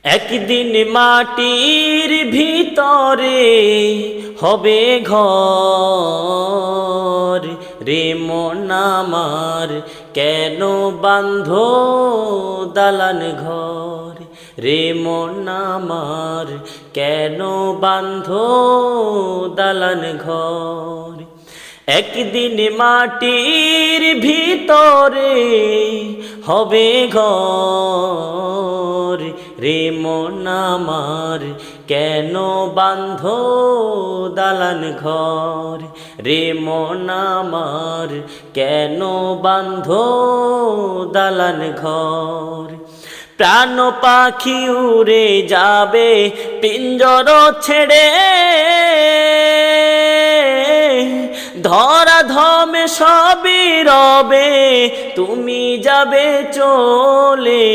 একদিন মাটির ভিতরে হবে ঘর, রে মন আমার কেন বাঁধো দালান ঘর, রে মন আমার কেন বাঁধো দালান ঘর। একদিন মাটির ভিতরে হবে ঘর, রে মন আমার কেন বাঁধো দালান ঘর, রে মন আমার কেন বাঁধো দালান ঘর। প্রাণ পাখি উড়ে যাবে পিঞ্জর ছেড়ে, ধরা ধমে সবই রবে তুমি যাবে চলে।